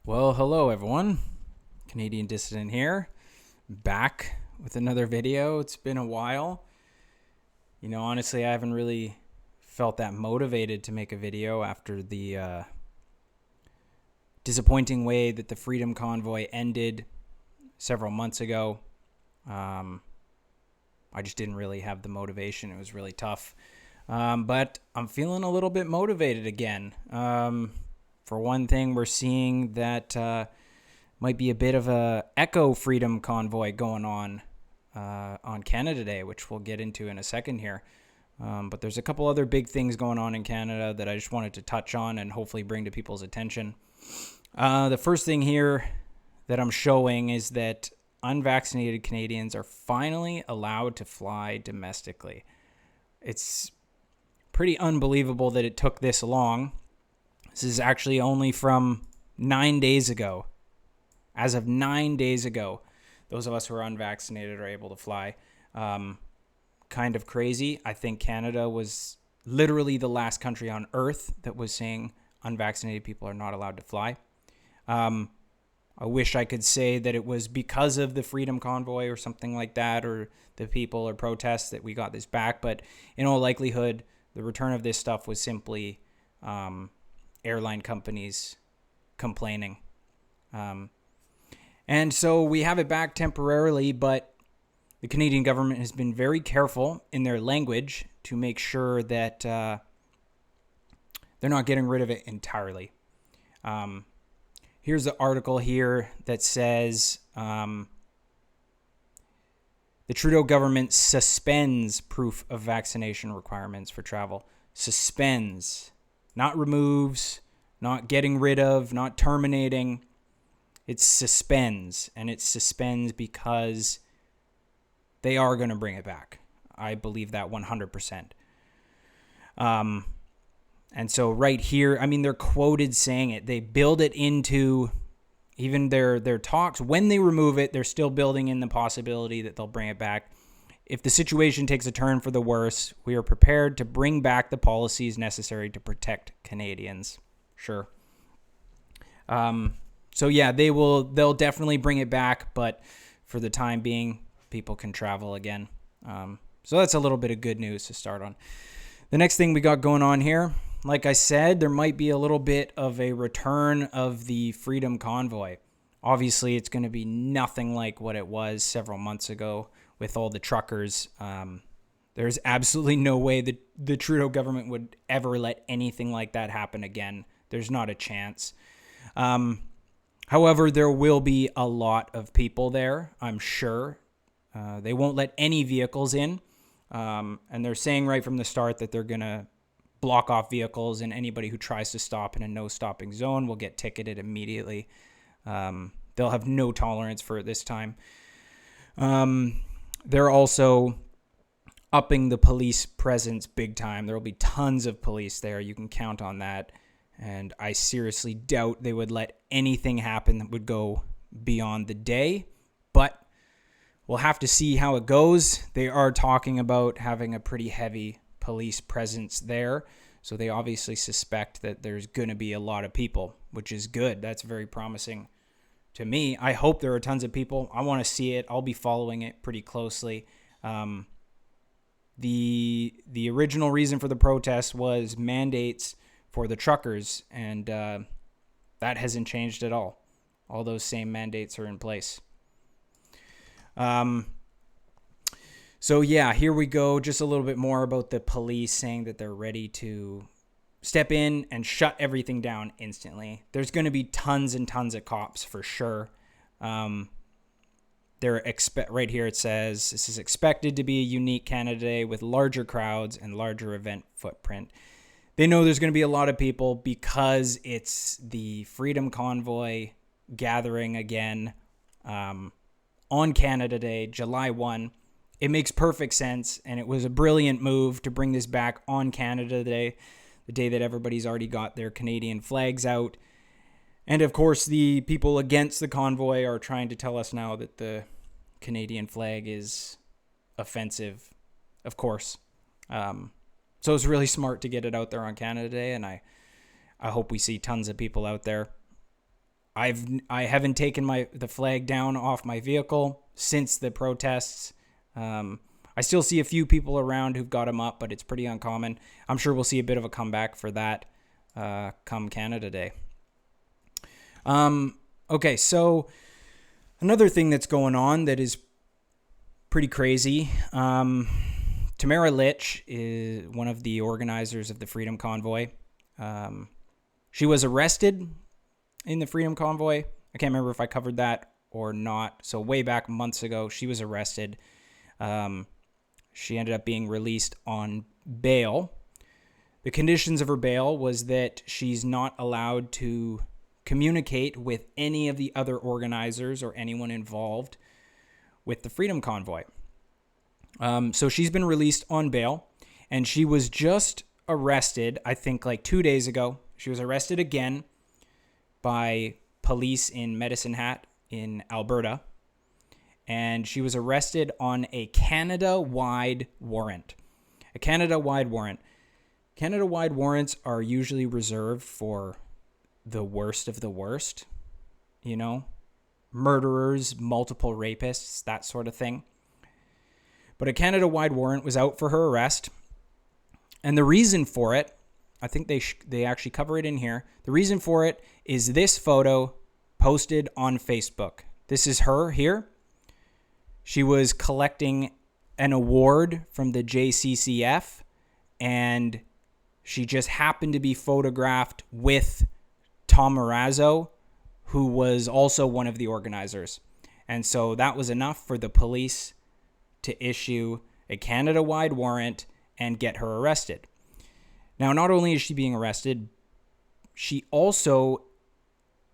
Well, hello everyone. Canadian Dissident here, back with another video. It's been a while. Honestly, I haven't really felt that motivated to make a video after the disappointing way that the Freedom Convoy ended several months ago. I just didn't really have the motivation. It was really tough. But I'm feeling a little bit motivated again. For one thing, we're seeing that might be a bit of a echo Freedom Convoy going on Canada Day, which we'll get into in a second here. But there's a couple other big things going on in Canada that I just wanted to touch on and hopefully bring to people's attention. The first thing here that I'm showing is that unvaccinated Canadians are finally allowed to fly domestically. It's pretty unbelievable that it took this long. This is actually only from 9 days ago. As of 9 days ago, those of us who are unvaccinated are able to fly. Kind of crazy. I think Canada was literally the last country on earth that was saying unvaccinated people are not allowed to fly. I wish I could say that it was because of the Freedom Convoy or something like that, or the people or protests that we got this back. But in all likelihood, the return of this stuff was simply airline companies complaining. And so we have it back temporarily, but the Canadian government has been very careful in their language to make sure that they're not getting rid of it entirely. Here's the article here that says the Trudeau government suspends proof of vaccination requirements for travel. Suspends. Not removes, not getting rid of, not terminating. It suspends. And it suspends because they are going to bring it back. I believe that 100%. And so right here, they're quoted saying it. They build it into even their talks. When they remove it, they're still building in the possibility that they'll bring it back. If the situation takes a turn for the worse, we are prepared to bring back the policies necessary to protect Canadians. Sure. So yeah, they'll definitely bring it back, but for the time being, people can travel again. So that's a little bit of good news to start on. The next thing we got going on here, like I said, there might be a little bit of a return of the Freedom Convoy. Obviously, it's going to be nothing like what it was several months ago with all the truckers. There's absolutely no way that the Trudeau government would ever let anything like that happen again. There's not a chance. However, there will be a lot of people there, I'm sure. They won't let any vehicles in. And they're saying right from the start that they're going to block off vehicles, and anybody who tries to stop in a no stopping zone will get ticketed immediately. They'll have no tolerance for it this time. They're also upping the police presence big time. There will be tons of police there. You can count on that. And I seriously doubt they would let anything happen that would go beyond the day. But we'll have to see how it goes. They are talking about having a pretty heavy police presence there. So they obviously suspect that there's going to be a lot of people, which is good. That's very promising to me. I hope there are tons of people. I want to see it. I'll be following it pretty closely. The original reason for the protest was mandates for the truckers, and that hasn't changed at all. All those same mandates are in place. So yeah, here we go. Just a little bit more about the police saying that they're ready to step in and shut everything down instantly. There's going to be tons and tons of cops for sure. Right here it says this is expected to be a unique Canada Day with larger crowds and larger event footprint. They know there's going to be a lot of people because it's the Freedom Convoy gathering again on Canada Day, July 1. It makes perfect sense, and it was a brilliant move to bring this back on Canada Day, the day that everybody's already got their Canadian flags out. And of course, the people against the convoy are trying to tell us now that the Canadian flag is offensive, of course. So it's really smart to get it out there on Canada Day, and I hope we see tons of people out there. I haven't taken the flag down off my vehicle since the protests. I still see a few people around who've got them up, but it's pretty uncommon. I'm sure we'll see a bit of a comeback for that come Canada Day. Okay, so another thing that's going on that is pretty crazy. Tamara Litch is one of the organizers of the Freedom Convoy. She was arrested in the Freedom Convoy. I can't remember if I covered that or not. So way back months ago, she was arrested. She ended up being released on bail. The conditions of her bail was that she's not allowed to communicate with any of the other organizers or anyone involved with the Freedom Convoy. So she's been released on bail, and she was just arrested, I think like 2 days ago. She was arrested again by police in Medicine Hat in Alberta, and she was arrested on a Canada-wide warrant. A Canada-wide warrant. Canada-wide warrants are usually reserved for the worst of the worst, you know, murderers, multiple rapists, that sort of thing. But a Canada-wide warrant was out for her arrest, and the reason for it, I think they actually cover it in here. The reason for it is this photo posted on Facebook. This is her here. She was collecting an award from the JCCF, and she just happened to be photographed with Tom Marazzo, who was also one of the organizers. And so that was enough for the police to issue a Canada-wide warrant and get her arrested. Now, not only is she being arrested, she also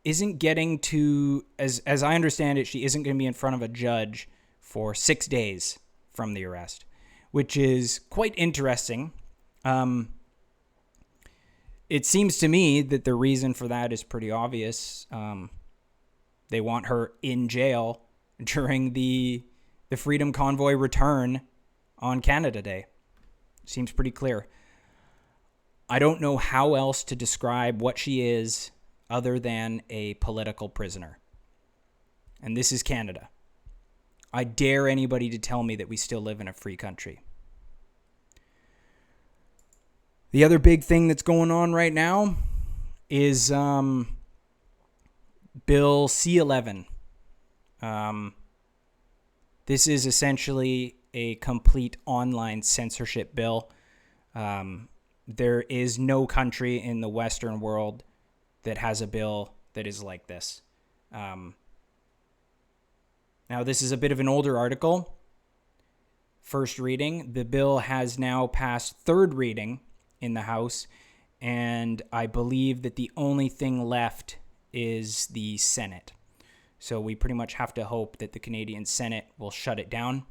isn't getting to, as I understand it, she isn't going to be in front of a judge for 6 days from the arrest, which is quite interesting. It seems to me that the reason for that is pretty obvious. They want her in jail during the Freedom Convoy return on Canada Day. Seems pretty clear. I don't know how else to describe what she is other than a political prisoner. And this is Canada. I dare anybody to tell me that we still live in a free country. The other big thing that's going on right now is Bill C-11. This is essentially a complete online censorship bill. There is no country in the Western world that has a bill that is like this. Now, this is a bit of an older article. First reading. The bill has now passed third reading in the House, and I believe that the only thing left is the Senate. So we pretty much have to hope that the Canadian Senate will shut it down.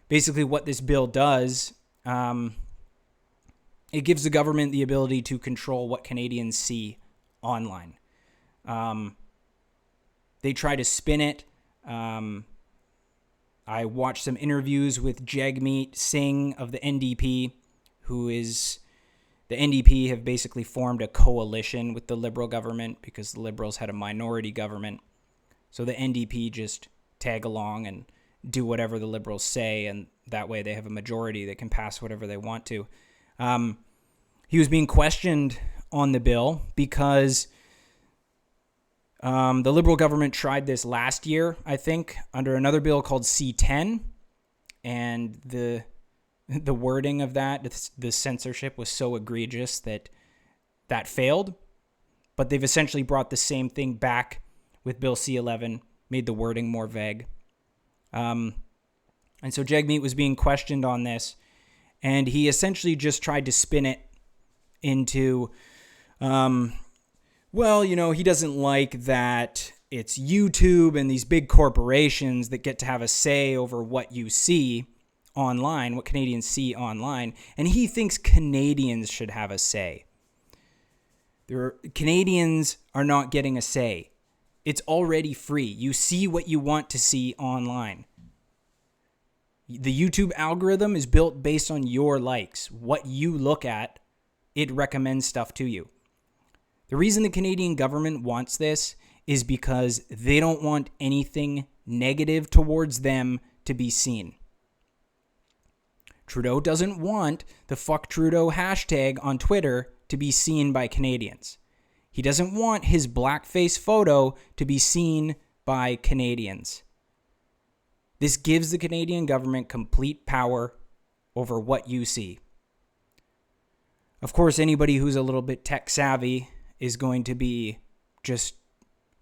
Basically, what this bill does, it gives the government the ability to control what Canadians see online. They try to spin it. I watched some interviews with Jagmeet Singh of the NDP, who is... The NDP have basically formed a coalition with the Liberal government because the Liberals had a minority government. So the NDP just tag along and do whatever the Liberals say, and that way they have a majority that can pass whatever they want to. He was being questioned on the bill because the Liberal government tried this last year, I think, under another bill called C-10, and the wording of that, the censorship was so egregious that failed. But they've essentially brought the same thing back with Bill C-11, made the wording more vague. And so Jagmeet was being questioned on this, and he essentially just tried to spin it into, well, you know, he doesn't like that it's YouTube and these big corporations that get to have a say over what you see online, what Canadians see online, and he thinks Canadians should have a say. Canadians are not getting a say. It's already free. You see what you want to see online. The YouTube algorithm is built based on your likes. What you look at, it recommends stuff to you. The reason the Canadian government wants this is because they don't want anything negative towards them to be seen. Trudeau doesn't want the Fuck Trudeau hashtag on Twitter to be seen by Canadians. He doesn't want his blackface photo to be seen by Canadians. This gives the Canadian government complete power over what you see. Of course, anybody who's a little bit tech savvy is going to be just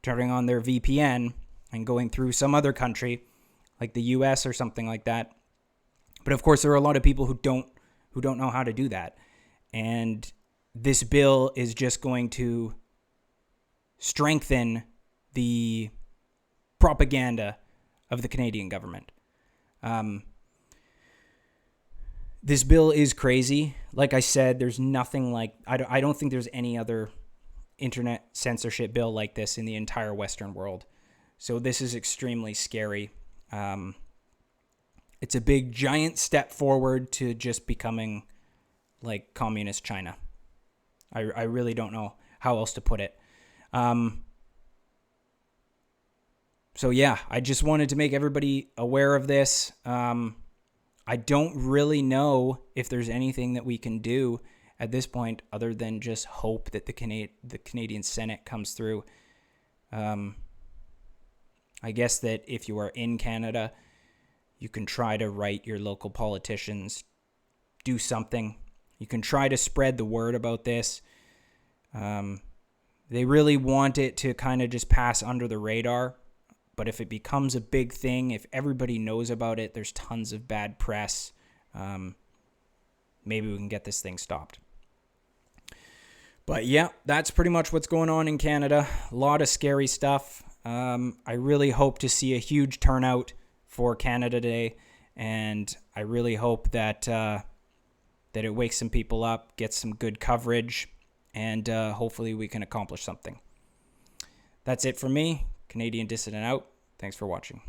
turning on their VPN and going through some other country, like the US or something like that. But of course, there are a lot of people who don't know how to do that. And this bill is just going to strengthen the propaganda of the Canadian government. This bill is crazy. Like I said, there's nothing like... I don't think there's any other internet censorship bill like this in the entire Western world. So this is extremely scary. It's a big, giant step forward to just becoming like communist China. I really don't know how else to put it. So yeah, I just wanted to make everybody aware of this. I don't really know if there's anything that we can do at this point other than just hope that the Canadian Senate comes through. I guess that if you are in Canada, you can try to write your local politicians, do something. You can try to spread the word about this. They really want it to kind of just pass under the radar. But if it becomes a big thing, if everybody knows about it, there's tons of bad press. Maybe we can get this thing stopped. But yeah, that's pretty much what's going on in Canada. A lot of scary stuff. I really hope to see a huge turnout for Canada Day, and I really hope that that it wakes some people up, gets some good coverage, and hopefully we can accomplish something. That's it for me. Canadian Dissident out. Thanks for watching.